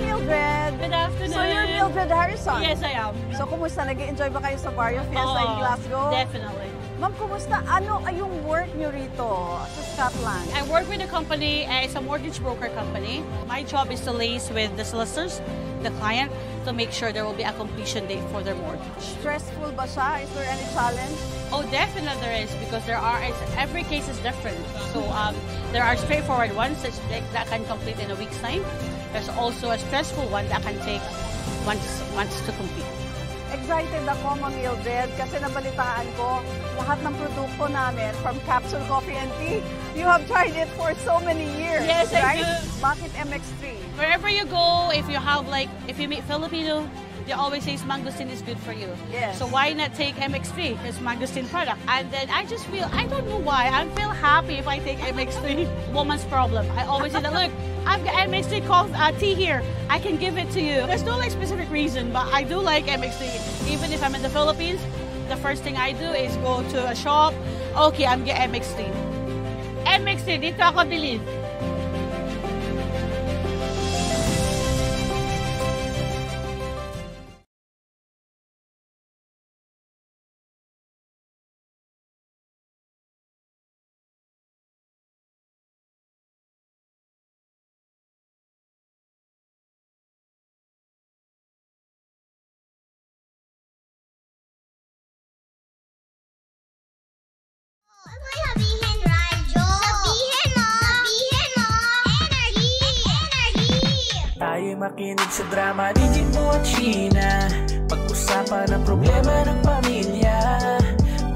Mildred. Good afternoon. So you're Mildred Harrison? Yes, I am. So kumusta? Nag-enjoy ba kayo sa Barrio Fiesta in Glasgow? Definitely. Ma'am, kumusta? Ano ay yung work nyo rito sa Scotland? I work with a company, it's a mortgage broker company. My job is to liaise with the solicitors, the client, to make sure there will be a completion date for their mortgage. Stressful ba siya? Is there any challenge? Oh, definitely there is, because every case is different. So there are straightforward ones that can complete in a week's time. There's also a stressful one that can take months to complete. Excited ako, Ma'am Mildred, kasi nabalitaan ko lahat ng produkto namin from Capsule Coffee and Tea. You have tried it for so many years, yes, right? I do. Bakit MX3? Wherever you go, if you meet Filipino, they always say mangosteen is good for you. Yes. So why not take MX3? It's mangosteen product. And then I just feel, I don't know why, I feel happy if I take MX3. Woman's problem. I always say that, look, I've got MX3 tea here. I can give it to you. There's no specific reason, but I do like MX3. Even if I'm in the Philippines, the first thing I do is go to a shop. Okay, I'm getting MX3. MX3, dito ako bilhin. Tayo'y makinig sa drama ni Jimbo at Sheena. Pag-usapan ang problema ng pamilya.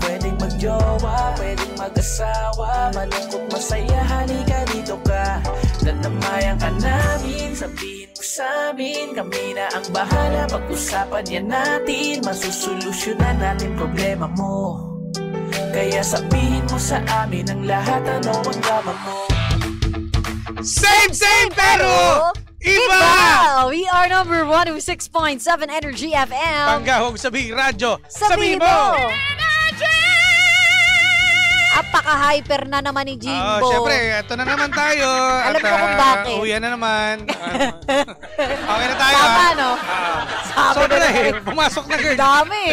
Pwedeng magjowa, pwedeng mag-asawa. Malungkot, masaya, halika dito ka. Dadamayan ka namin, sabihin mo sa amin. Kami na ang bahala, pag-usapan yan natin. Masusolusyonan natin problema mo. Kaya sabihin mo sa amin ang lahat, ano ang drama mo. Same pero iba! We are number 106.7 Energy FM. Panggahog sabing radyo. Sabihin mo! Apaka-hyper na naman ni Jimbo. Siyempre, ito na naman tayo. Alam ko kung bakit. Uwi na naman. Okay na tayo. Tama, no? Sabi Sobra na eh. Pumasok na, girl. Dami.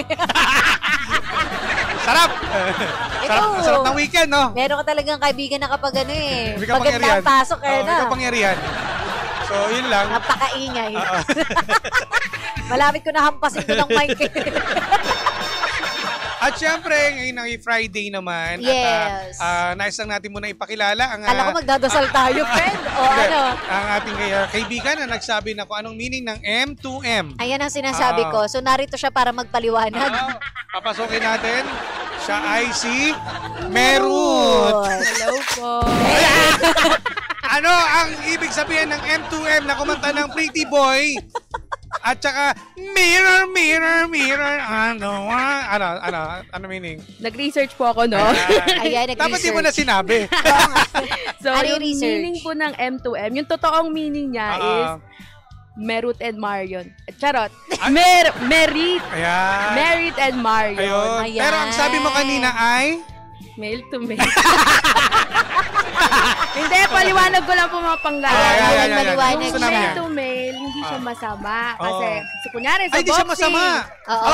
Sarap! Sarap ng weekend, no? Meron ka talagang kaibigan na kapag ano eh. May kapangyarihan. Magandang pasok eh, na. May kapangyarihan. So, yun lang. Napakaingay. Malapit ko na hampasin ko ng mic. At syempre, ngayon ang Friday naman. Yes. At nais lang natin muna ipakilala ang... Kala ko magdadasal tayo, friend. O ano? Ang ating kaibigan na nagsabi na kung anong meaning ng M2M. Ayan ang sinasabi ko. So, narito siya para magpaliwanag. Papasokin natin. Siya ay si Merut. Hello po. Ano ang ibig sabihin ng M2M na kumanta ng Pretty Boy? At saka, mirror, mirror, mirror, ano meaning? Nag-research po ako, no? Ayan, Dapat di mo na sinabi. So, Ano yung research? meaning po ng M2M, yung totoong meaning niya is Merut and Marion. Charot. Merit. Ayan. Merit and Marion. Ayun. Ayan. Pero ang sabi mo kanina ay... Male to male. Hindi, paliwanag ko lang po mga panggalan. Maliwanag Yung siya. male to male, hindi siya masama. Kasi, kunyari sa Ay, di siya boxing. masama. Oo.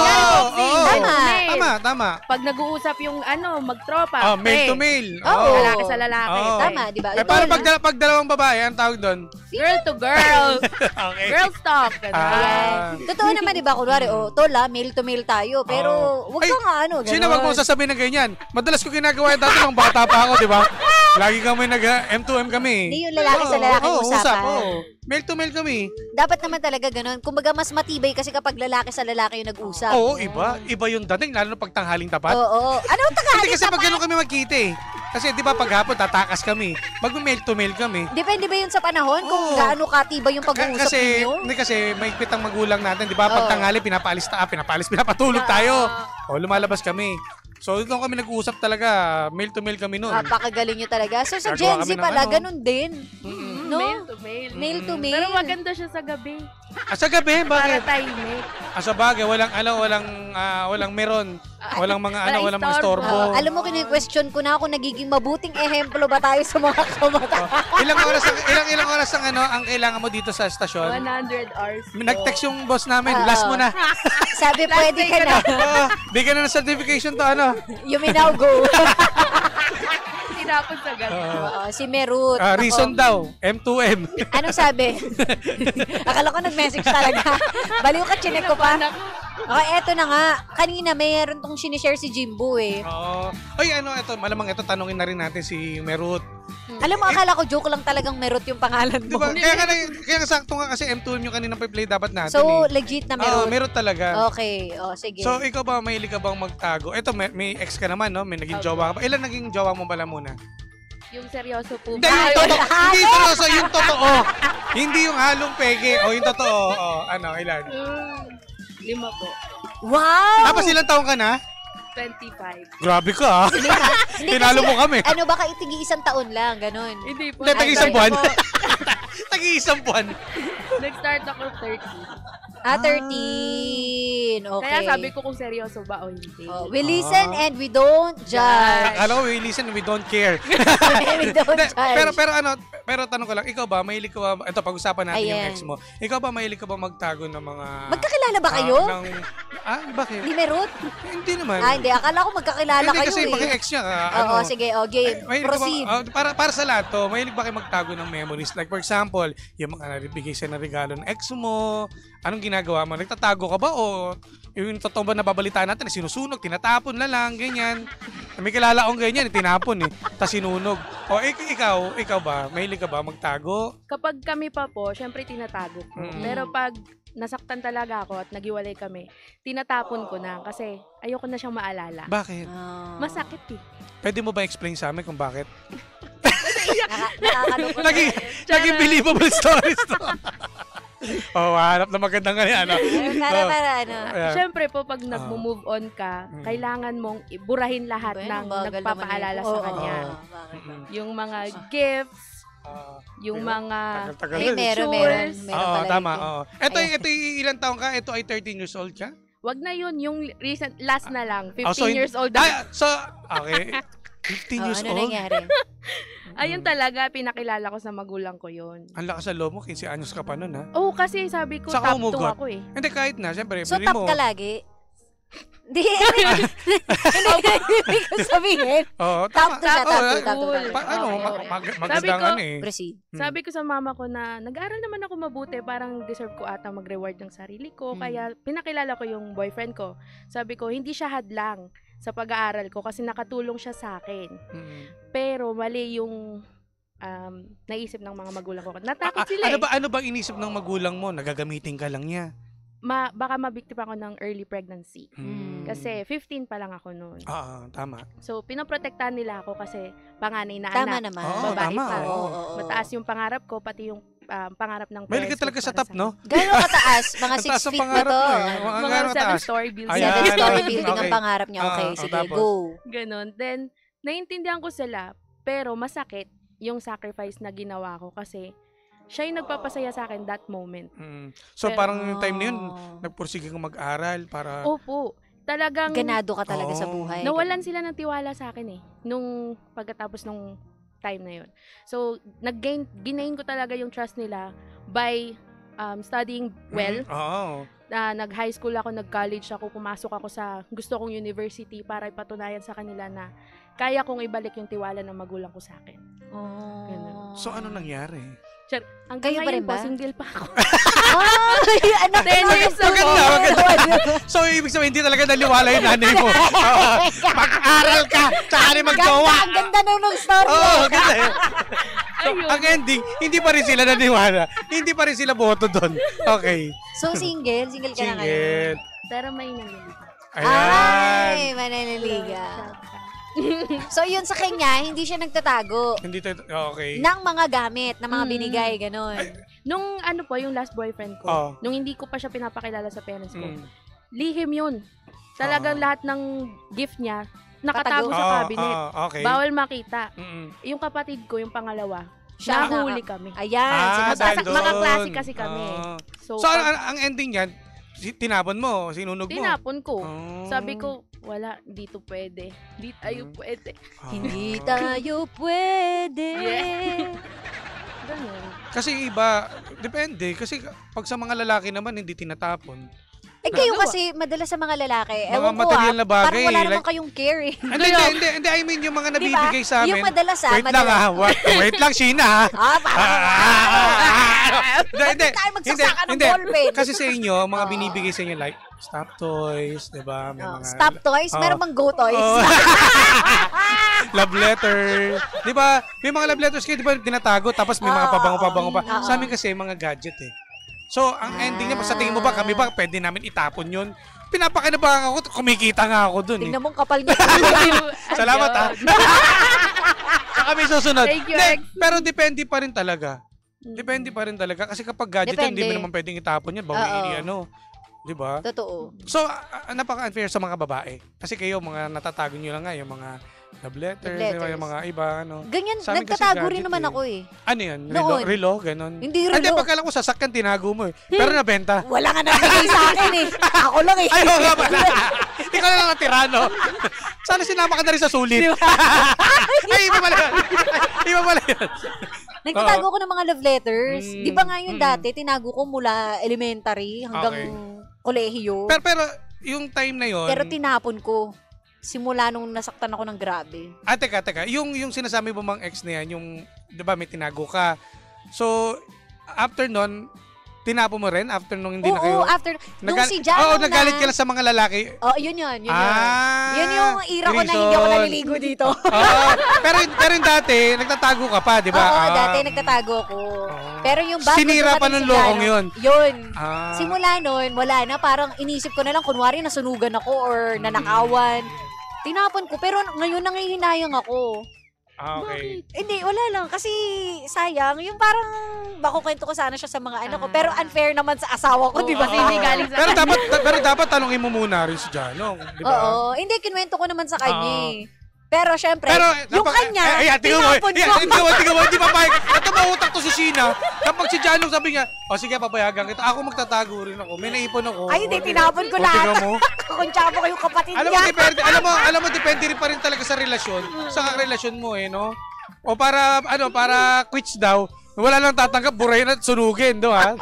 Tama. Pag nag-uusap yung magtropa. Male to male. Oo. Lalaki sa lalaki. Oo. Tama, di ba? Eh, paano pag dalawang babae, ang tawag doon? Girl to girl. Okay. Girls talk. Ayan. Totoo naman, di ba? Kunwari, male to male tayo. Pero, wag ka nga ganun. Sino wag mo sasabihin na ganyan? Madalas ko ginagawa yung dati nung bata pa ako, di ba? Lagi kami nag-M2M kami. Hindi yung lalaki sa lalaki usapan. Male to male kami. Dapat naman talaga ganun. Kumbaga, mas matibay kasi kapag lalaki sa lalaki yung nag-usap. Oo, iba. Iba yung dating, lalo na pag tanghaling tapat. Oo. Ano ang tanghaling Hindi kasi tapat? pag ganun kami magkita eh. Kasi di ba pag hapon tatakas kami. Mag-male to male kami. Depende ba yun sa panahon? Kung gaano katibay yung pag-uusap ninyo? Kasi may pitang magulang natin, di ba? Pag tanghali, pinapatulog tayo. Lumalabas kami. So, doon kami nag-uusap talaga. Male to male kami noon. Napakagaling nyo talaga. So, sa Gagawa Gen Z kami ng pala, ano. ganun din. No? Male to male. Male to male. Pero maganda siya sa gabi. Sa gabi, Para bakit? tahimik. Sa bagay, walang meron. Walang mga walang mga istorbo. Alam mo, kini-question ko na kung nagiging mabuting ehemplo ba tayo sa mga kabataan. Ilang oras ang kailangan mo dito sa estasyon? 100 hours. Nag-text yung boss namin, last mo na. Sabi, pwede ka na. Bigyan na ng certification to You may now go. Tinapon sa gabi. Si Merut. Reason daw, M2M. Anong sabi? Akala ko nag-message talaga. Baliw ka, chinek ko pa. Eto na nga. Kanina, mayroon tong sinishare si Jimbo eh. Oo. Ay, malamang tanungin na rin natin si Merut. Alam mo, akala ko joke lang talagang Merut yung pangalan mo. Diba? Kaya sakto nga kasi M2M yung kanina pa-play dapat natin. So, legit na Merut? Merut talaga. Okay, sige. So, ikaw ba, mahilig ka bang magtago? Ito, may ex ka naman, no? May naging jowa ka ba? Ilan naging jowa mo pala muna? Yung seryoso po. Hindi, yung totoo. Hindi seryoso, yung totoo. Hindi yung halong peke. O, yung totoo. Ilan? 5 po. Wow! Tapos ilang taong ka na? 25. Grabe ka, ha? Tinalo mo kami. Ano, baka itigi-isang taon lang, ganun. Hindi po. Hindi, tagi-isang buwan. Tagi-isang buwan. Nag-start ako 13. Okay. Kaya sabi ko kung seryoso ba o hindi. We listen and we don't judge. Alam ko, we listen and we don't care. We don't judge. Pero tanong ko lang, ikaw ba, mahilig ka ba, ito, pag-usapan natin yung ex mo. Ikaw ba, mahilig ka ba magtago ng mga... Magkakilala ba kayo? Bakit? Ni Merut? Hindi naman. Hindi. Akala ko magkakilala kayo kasi baka ex niya. Sige. Game. Proceed. Para sa lahat to, mahilig ba kayo magtago ng memories? Like for example, yung mga nabibigay siya ng regalo ng ex mo, anong ginagawa mo? Nagtatago ka ba o yung totoo ba nababalitaan natin na sinusunog, tinatapon na lang, ganyan. May kilala akong ganyan, tinapon tapos sinunog. O ikaw ba, mahilig ka ba magtago? Kapag kami pa po, syempre tinatago ko. Pero pag nasaktan talaga ako at nagiwalay kami, tinatapon ko na kasi ayoko na siyang maalala. Bakit? Masakit eh. Pwede mo ba explain sa amin kung bakit? Nakakalungkot. Naging believable stories to. Hanap na magandang ganyan. Siyempre po, pag nag-move on ka, kailangan mong iburahin lahat ng nagpapaalala sa kanya. Yung mga gifts, yung mga meron. Tama. Ito ilang taong ka? Ito ay 13 years old ka? Wag na yun, yung last na lang, 15 years old. Okay. 15 years old? Ano nangyari? Ayun talaga, pinakilala ko sa magulang ko yun. Ang lakas sa loob mo, 15 anyos ka pa nun, ha? Oo, kasi sabi ko, Saka top 2 ako eh. Hindi, kahit na, syempre, So, top ka lagi? Hindi ko sabihin. Top 2 siya, top 2. Magandang Proceed. Sabi ko sa mama ko na, nag-aaral naman ako mabuti, parang deserve ko ata mag-reward ng sarili ko, kaya pinakilala ko yung boyfriend ko. Sabi ko, hindi siya hadlang sa pag-aaral ko kasi nakatulong siya sa akin. Pero mali yung naisip ng mga magulang ko. Natakot sila Ano ba inisip ng magulang mo? Nagagamitin ka lang niya? Baka mabiktima ako ng early pregnancy. Kasi 15 pa lang ako noon. Tama. So, pinoprotektahan nila ako kasi panganay na tama anak. Naman. Babae tama, pa. Mataas yung pangarap ko, pati yung pangarap ng mahilig ka talaga sa top, no? Gano'n kataas? Mga 6 feet ba to? Mga 7-story building. 7-story building ang pangarap niya. Okay, sige, go. Ganon. Then, naiintindihan ko sila, pero masakit yung sacrifice na ginawa ko kasi siya yung nagpapasaya sa akin that moment. So, parang yung time na yun, nagpursige kang mag-aral para... Opo. Talagang... Ganado ka talaga sa buhay. Nawalan sila ng tiwala sa akin eh. Nung pagkatapos nung time na yun. So, ginain ko talaga yung trust nila by studying well. Nag-high school ako, nag-college ako, pumasok ako sa gusto kong university para ipatunayan sa kanila na kaya kong ibalik yung tiwala ng magulang ko sa akin. So, ano nangyari? Hanggang kayo pa rin ngayon po, ba? single pa ako. Anak 10 years ago. Maganda. So, ibig sabihin, hindi talaga naliwala yung nanay mo. Mag-aral ka, tsaka rin mag-jowa. Ang ganda nung story. Ganda eh. So, ang ending, hindi pa rin sila naniwala. Hindi pa rin sila boto doon. Okay. So, single? Single ka na ngayon? Single. Pero may nangyayari. Ay, mananaliga. So, yun sa kanya, hindi siya nagtatago. Hindi okay. Ng mga gamit, ng mga binigay, gano'n. Nung yung last boyfriend ko, nung hindi ko pa siya pinapakilala sa parents ko, lihim yun. Talagang lahat ng gift niya, nakatago sa cabinet. Okay. Bawal makita. Yung kapatid ko, yung pangalawa, nahuli kami. Ayan. Makaklase kasi kami. So ang ending niyan, tinapon mo, sinunog mo? Tinapon ko. Sabi ko, wala, dito pwede. Di tayo pwede. Hindi tayo pwede. Yeah. Ganun. Kasi iba, depende. Kasi pag sa mga lalaki naman, hindi tinatapon. Kayo kasi, madalas sa mga lalaki, Mga ewan ko material na bagay, parang wala naman like- kayong care eh. Hindi. I mean, yung mga nabibigay sa amin. Yung madalas Wait lang wait lang, Sheena ha. Hindi. tayo magsasaka ng ballpen? Kasi sa inyo, mga binibigay sa inyo like stop toys, di ba? May mga Stop toys? Meron bang go toys? Oo. Love letter. Di ba? May mga love letters kayo, di ba, tinatago, tapos may mga pabango-pabango pa. Sa amin kasi, mga gadget eh. So, ang ending niya, sa tingin mo ba, kami ba, pwede namin itapon yun? Pinapakinabangan ako, kumikita nga ako dun eh. Tingnan mong kapal niya. Salamat ha. Saka may susunod. Thank you, Hindi, Ex. pero depende pa rin talaga. Depende pa rin talaga. Kasi kapag gadget yan, hindi mo Depende. naman pwedeng itapon yan. Bawiin ano. Di ba? Totoo. So, napaka-unfair sa mga babae. Kasi kayo, mga natatago nyo lang nga, yung mga love letters, Love di ba, letters. yung mga iba, ano. Ganyan, Sa amin kasi nagtatago rin gadget naman eh. ako eh. Ano yan? Noon. Relo? Ganon? Hindi Hindi, relo. pagkala ko sasakyan, tinago mo eh. Pero nabenta. Wala nga nagbigay sa akin eh. Ako lang eh. Ayaw nga pala. Ikaw na lang ang tirano. Sana sinama ka na rin sa sulit. Ay, iba pala yun. Iba pala yun. Nagtatago ko ng mga love letters. Mm, Di ba nga yun dati, tinago ko mula elementary hanggang Okay. kolehiyo. Pero, yung time na yun. Pero tinapon ko. Simula nung nasaktan ako ng grabe. Teka. Yung sinasabi mo mang ex na yan, yung, di ba, may tinago ka. So, after nun, tinapo mo rin? After nung hindi na kayo? Oo, after. Nung si Janong Oo, nagalit ka lang sa mga lalaki. Oh, yun. Yun Ah, yung ira ko na hindi ako naliligo dito. Oo. pero yung dati, nagtatago ka pa, di ba? Oo, dati nagtatago ko. Pero yung bago Sinira pa dumating nung si lokong Janong, yun. Yun. Ah. Simula nun, wala na. Parang inisip ko na lang, kunwari nasunugan ako or nanakawan. Tinapon ko. Pero ngayon nangihinayang ako. Okay. Hindi, wala lang. Kasi sayang. Yung parang, bako kwento ko sana siya sa mga anak ko. Pero unfair naman sa asawa ko, di ba? Kasi hindi galing sa Pero dapat tanungin mo muna rin si Janong, di ba? Oo. Hindi, kinwento ko naman sa kanya eh. Pero syempre, yung kanya, tingnan mo, tinapon ko. tingnan mo, hindi papayag. Ito mautak to si Sheena. Kapag si Janong sabi niya, sige, papayagan kita. Ako magtatago rin ako. May naipon ako. Ay, hindi, tinapon ko lahat. Tingnan mo. Kakuntsaba ko yung kapatid Alam niya. mo, depende rin pa rin talaga sa relasyon. Sa relasyon mo eh, no? O para quits daw. Wala lang tatanggap, burahin at sunugin, do ha?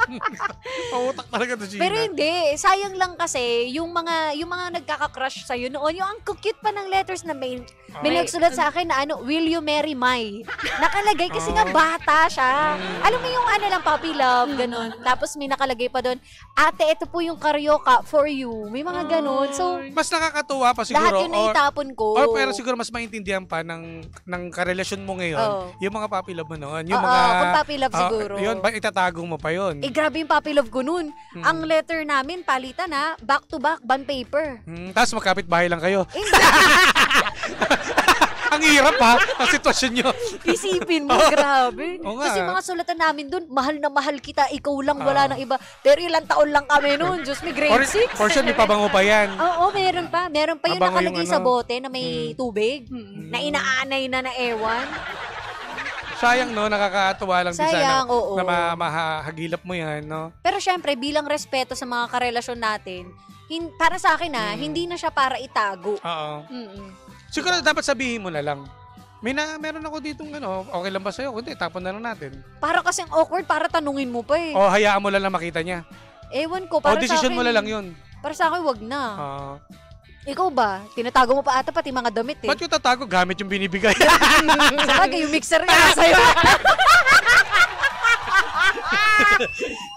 Pautak talaga to, Gina. Pero hindi, sayang lang kasi yung mga nagkaka-crush sa noon, yung ang cute pa ng letters na may nagsulat sa akin na will you marry my? Nakalagay kasi nga bata siya. Alam mo yung lang, puppy love, ganun. Tapos may nakalagay pa doon, ate, ito po yung karyoka for you. May mga ganun. So, mas nakakatuwa pa siguro. lahat yun naitapon ko. Or pero siguro mas maintindihan pa ng karelasyon mo ngayon, yung mga puppy love mo noon. Yung Oo, mga kung puppy love siguro. Yun, itatago mo pa yun. Grabe yung puppy love ko nun. Ang letter namin, palitan back to back, bond paper. Tapos magkapit bahay lang kayo. Ang hirap ha, ang sitwasyon nyo. Isipin mo, grabe. Oo nga. Kasi mga sulatan namin dun, mahal na mahal kita, ikaw lang, wala nang iba. Pero ilang taon lang kami nun, Diyos me, grade 6. For sure, may pabango pa yan. Oo, meron pa. Meron pa yung Mabango nakalagay yung sa bote na may tubig, na inaanay na ewan. Sayang, no? Nakakatuwa lang din Sayang, sana oo. na mahagilap mo yan, no? Pero syempre, bilang respeto sa mga karelasyon natin, para sa akin hindi na siya para itago. Oo. Mm-mm. Siguro dapat sabihin mo na lang. Meron ako ditong okay lang ba sa'yo? Hindi, tapon na lang natin. Para kasing awkward, para tanungin mo pa eh. O hayaan mo lang na makita niya. Ewan ko, O para sa decision akin. mo na lang yun. Para sa akin, wag na. Ikaw ba? Tinatago mo pa ata pati mga damit eh. Ba't yung tatago? Gamit yung binibigay. Sabagay, yung mixer nga sa'yo.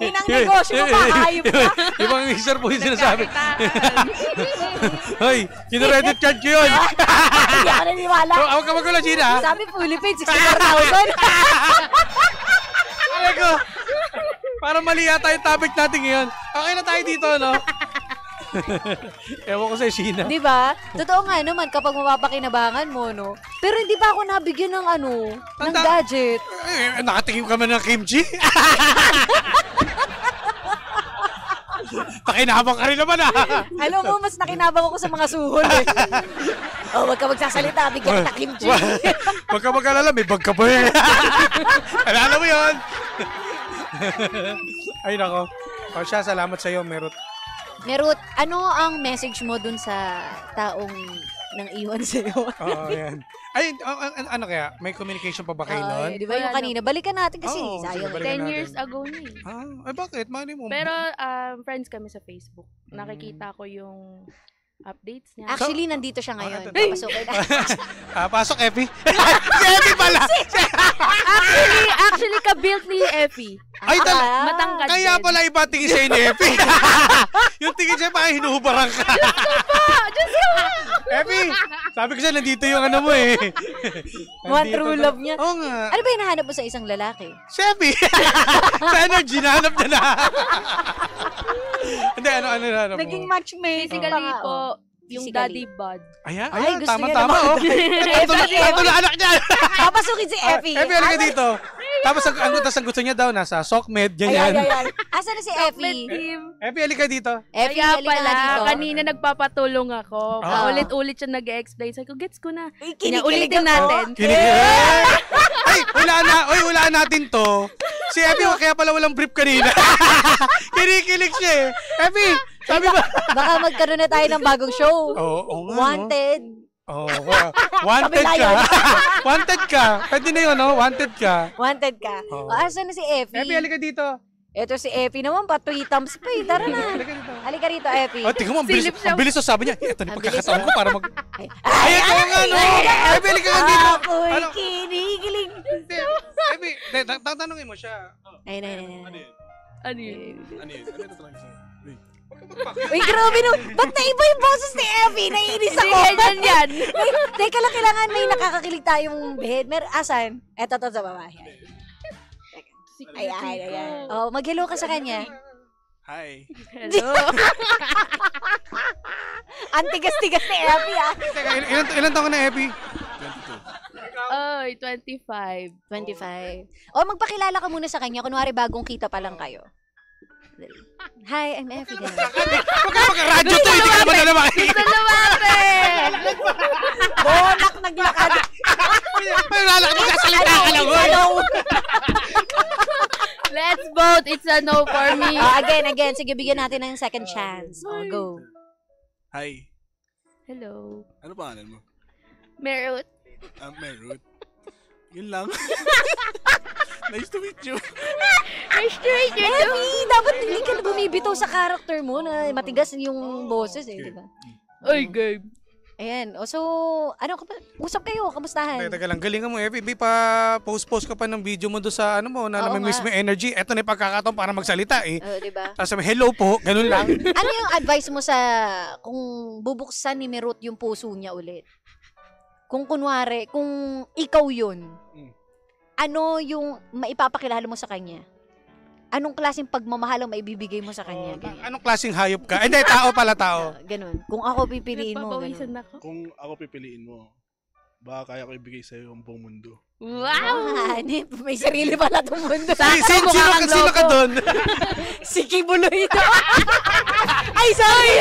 Inang negosyo mo pa, hayop ka. Yung mga mixer po yung sinasabi. Hoy, kino-credit card ko yun. Hindi ako naniniwala. Awag ka magulo, Gina. Sabi Philippines, 64,000. Alam ko. Parang mali yata yung topic natin ngayon. Okay na tayo dito, no? Ewan ko sa Sheena. Di ba? Totoo nga naman kapag mapapakinabangan mo, no? Pero hindi pa ako nabigyan ng ng gadget. Nakatikim ka man ng kimchi? Pakinabang ka rin naman, Alam mo, mas nakinabang ako sa mga suhol eh. Wag ka magsasalita, bigyan kita kimchi. Huwag ka mag-alala, may bag ka pa eh. Alala mo yun? Ay, nako. O siya, salamat sa'yo, Merot. Merut, ano ang message mo dun sa taong nang iwan sa'yo? Oo, yan. Ay, ano kaya? May communication pa ba kayo nun? Di ba yung kanina? Balikan natin kasi sayang. balikan 10 years natin. ago na eh. Ay, bakit? Mali mo. Pero friends kami sa Facebook. Nakikita ko yung updates niya. Actually, nandito siya ngayon. Hey! Papasukin na. Pasok, Effie. Si Effie pala! Actually, ka-built ni Effie. Ay, Matangkad kaya din. pala iba tingin sa'yo ni Effie. Yung tingin siya parang hinuhubarang ka. Diyos ko! Effie, sabi ko siya, nandito yung ano mo eh. One true love niya. Oo nga. Ano ba hinahanap mo sa isang lalaki? Si Effie. Sa energy, nahanap niya na. Hindi, ano nahanap mo? Naging matchmate. Physically po, yung Physically. daddy bod. Ayan, Ay, gusto niya tama-tama oh. Effie. Ito na anak niya. Papasukin si Effie. Effie, halika dito. Tapos ang gusto niya daw, nasa SOCMED, ganyan. Ayan. Asa na si Effie? Effie, halika dito. Effie, Kaya halika pala, nga dito. kanina nagpapatulong ako. Ah. Ulit-ulit siya nag-explain. Sabi ko, gets ko na. Kinikilig Ulitin ako. natin. Ay, hulaan natin to. Si Effie, kaya pala walang brief kanina. Kinikilig siya eh. Effie, sabi ba? Baka magkaroon na tayo ng bagong show. Oo nga, no? Wanted. Wanted Kabila ka. yun. Wanted ka. Pwede na yun, no? Wanted ka. Wanted ka. Oo. Asa na si Effie? Effie, halika dito. Ito si Effie naman, pa 3 thumbs pa eh. Tara na. Halika dito. Halika rito, Effie. Oh, tingnan mo, ang bilis oh, sabi niya. Ito na Ang pagkakataon ko para mag... Ay, ito nga, no? Effie, halika nga dito. ako'y Ano? kinikilig. Effie, tatanungin mo siya. Ay. Ano yun? Ano yun? Ano ito talaga siya? Uy, grabe no. Ba't naiba yung boses ni Effie? Naiinis ako. Ganyan yan. Ay, teka lang, kailangan may nakakakilig tayong bed. Asan? Eto to sa baba. Ayan. Oh, mag-hello ka sa kanya. Hi. Hello. Ang tigas-tigas ni Effie ah. Teka, ilan taon ka na, Effie? Oy, 25. 25. Oh, magpakilala ka muna sa kanya. Kunwari bagong kita pa lang kayo. Hi, I'm Effie. Huwag ka magka-radyo to, hindi ka naman na makikita. Gusto lumapit! Bonak naglakad. May lalakad mo kasalita ka lang, hoy. Let's vote. It's a no for me. Oh, again. Sige, bigyan natin ng second chance. Oh, go. Hi. Hello. Ano pangalan mo? Merut. Merut. Yun lang. Nice to meet you. Nice to meet you. Effie, dapat hindi ka bumibitaw sa character mo na matigas yung boses eh, di ba? Oy, game. Ayan. O so, ano ka ba? Usap kayo, kamustahan? Teka lang, galingan mo, Effie. Di pa post ka pa ng video mo doon sa ano mo, na Oo namimiss nga. mo energy. Eto na yung pagkakataon para magsalita eh. Di ba? Tapos sabi, hello po, ganun lang. Ano yung advice mo sa kung bubuksan ni Merut yung puso niya ulit? Kung kunwari, kung ikaw yun, ano yung maipapakilala mo sa kanya? Anong klaseng pagmamahal ang maibibigay mo sa kanya? Anong klaseng hayop ka? Hindi, tao pala, tao. Ganun. Kung ako pipiliin mo, Nagpapawisan ganun. ako. Kung ako pipiliin mo, baka kaya ko ibigay sa'yo ang buong mundo. Wow! May sarili pala itong mundo. Sino ka doon? Si Kibuloy ito. Ay, sorry!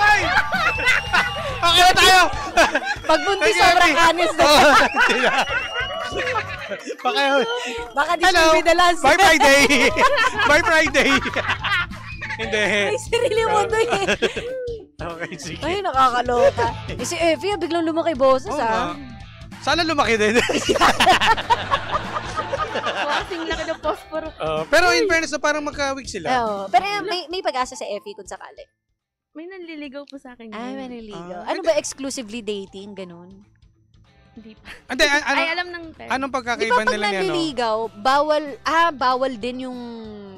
Ay! Okay na tayo! Pagbuntis sobrang honest na. Baka this Hello! will be the last. Bye Friday! Bye Friday! Hindi. May sarili mundo eh. Okay, sige. Ay, nakakaloka. Si Effie, biglang lumaki boses Oo ah. nga. Sana lumaki din. Kasing laki ng posporo. Pero in fairness na parang magka-week sila. Oo. Pero may pag-asa sa Effie kung sakali. May nanliligaw po sa akin. Ay, yun. maniligaw. Ano ba exclusively dating? Ganon? Hindi pa. Hindi, Ay, alam ng term. anong Di ba pagkakaiba pag nila niya, no? nanliligaw, bawal din yung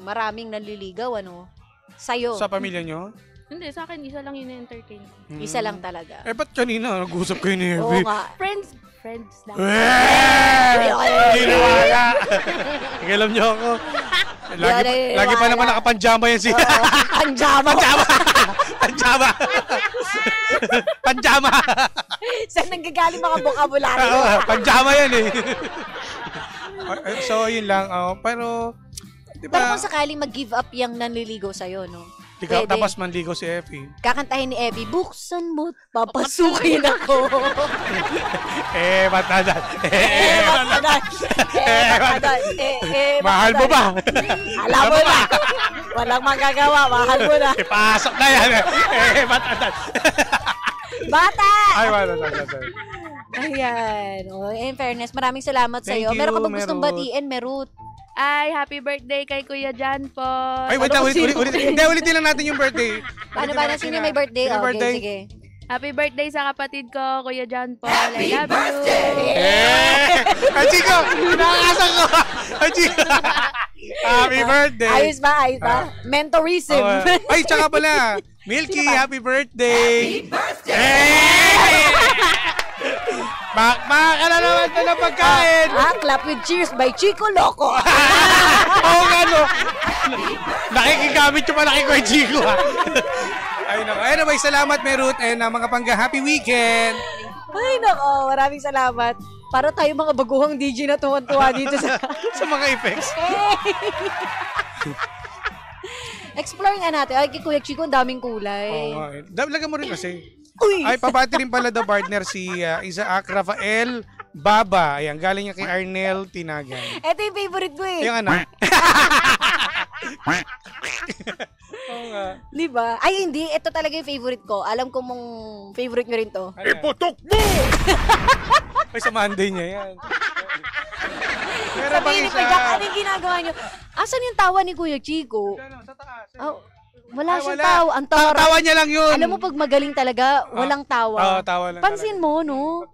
maraming nanliligaw, ano? Sa'yo. Sa pamilya nyo? Hindi, sa akin, isa lang yun na-entertain. Isa lang talaga. Eh, ba't kanina nag-usap kayo ni Oo Herbie? nga. Friends lang. Hindi nawala. Alam niyo ako. Lagi pa naman nakapanjama yan si... Panjama. Panjama. Panjama. Saan nanggagaling mga bokabularyo? Panjama yan eh. So, yun lang. Pero, di Pero ba? kung sakaling mag-give up yung nanliligaw sa'yo, no? Pwede. Tapos manligaw si Effie. Kakantahin ni Effie, buksan mo, papasukin ako. Matadan. Matadan. Mahal mo ba? Alam mo na. Walang magagawa, mahal mo na. Ipasok na yan. Matatan. Bata! Ay, wala. Ayan. In fairness, maraming salamat sa iyo. Meron ka bang gustong batiin, Merut? Ay, happy birthday kay Kuya Jan po. Ay, wait lang, ulitin lang natin yung birthday. Paano ba? Sino may birthday? Sino Okay, birthday? sige. Happy birthday sa kapatid ko, Kuya Jan Paul. I love you. Ay, Chico! Nakakasan ko! Ay, Chico! Happy birthday! Ayos ba? Mentorism. Ay, tsaka pala, Milky, happy birthday! Happy birthday! Makmak ka na naman ito ng pagkain! Clap with cheers by Chico Loco. Oo nga, no? Nakikigamit yung malaki ko yung Chico, ha? Ay, nako. Anyway, salamat, Merut, and mga pangga, happy weekend! Ay, nako. Maraming salamat. Para tayo mga baguhang DJ na tuwan-tuwa dito sa mga effects. Explore nga natin. Ay, kay Kuya Chico, ang daming kulay. Oo, lagyan mo rin kasi. Uy! Ay, pabati rin pala daw partner si Isaac Rafael Baba. Ayan, galing niya kay Arnel Tinagan. Ito yung favorite ko eh. Yung ano? Oo nga. Diba? Ay, hindi. Ito talaga yung favorite ko. Alam ko mong favorite nyo rin to. Iputok mo! Ay, sa Monday niya yan. Meron Sabihin ni Kuya Jack, ano yung ginagawa nyo? Asan yung tawa ni Kuya Chico? Sa taas. Oh, wala siyang tawa. Ang tawa. Tawa niya lang yun. Alam mo, pag magaling talaga, walang tawa. Oo, tawa lang. Pansin mo, no?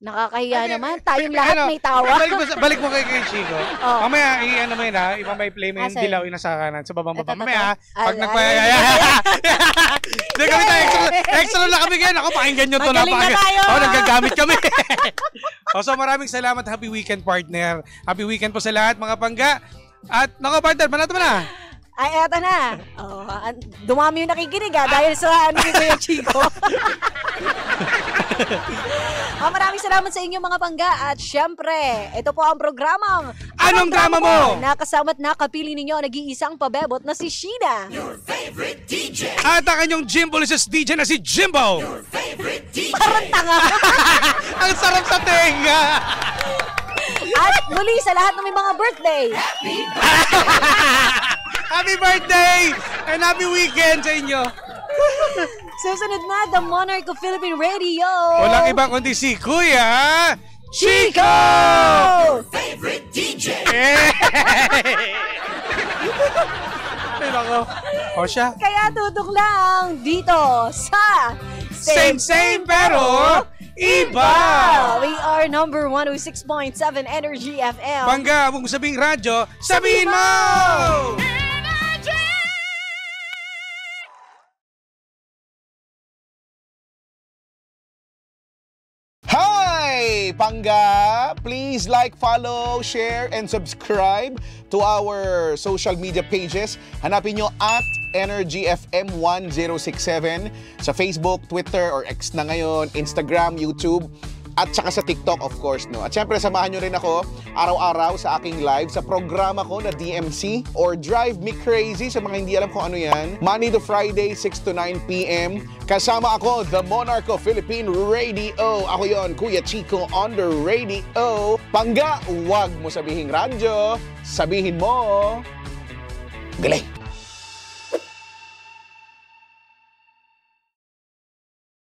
Nakakahiya naman. Tayong lahat may tawa. Balik mo kay Chico. Oh. Mamaya, i-ano mo yun ha, ipamay-play mo yung dilaw sa kanan, sa babang baba. Mamaya, pag Ay, hindi kami tayo, extra na kami ngayon. Ako, pakinggan nyo to. Magaling na tayo. Oo, nagagamit kami. So, maraming salamat. Happy weekend, partner. Happy weekend po sa lahat, mga pangga. At, partner, manata mo na. Ay, eto na. Oh, dumami yung nakikinig dahil sa ano ni Kuya Chico. Maraming salamat sa inyo mga pangga at syempre, ito po ang programang Anong Drama Mo? Nakasama't nakapili ninyo ang nag-iisang pabebot na si Sheena. Your favorite DJ. At ang kanyang Jimbolicist DJ na si Jimbo. Your favorite DJ. Parang tanga. Ang sarap sa tenga. At muli sa lahat ng may mga birthday. Happy birthday and happy weekend sa inyo. Susunod na, The Monarch of Philippine Radio. Walang ibang kundi si Kuya Chico! Favorite DJ. Ay, nako. O siya. Kaya tutok lang dito sa Same pero iba. We are number 106.7 Energy FM. Bangga, kung sabing radyo, sabihin mo! Hi, Pangga! Please like, follow, share, and subscribe to our social media pages. Hanapin nyo at Energy FM 1067 sa Facebook, Twitter, or X na ngayon, Instagram, YouTube, at saka sa TikTok, of course, no? At syempre, samahan nyo rin ako araw-araw sa aking live sa programa ko na DMC or Drive Me Crazy sa mga hindi alam kung ano yan. Monday to Friday, 6 to 9 p.m. Kasama ako, The Monarch of Philippine Radio. Ako yon, Kuya Chico on the radio. Pangga, huwag mo sabihin radyo. Sabihin mo, galing!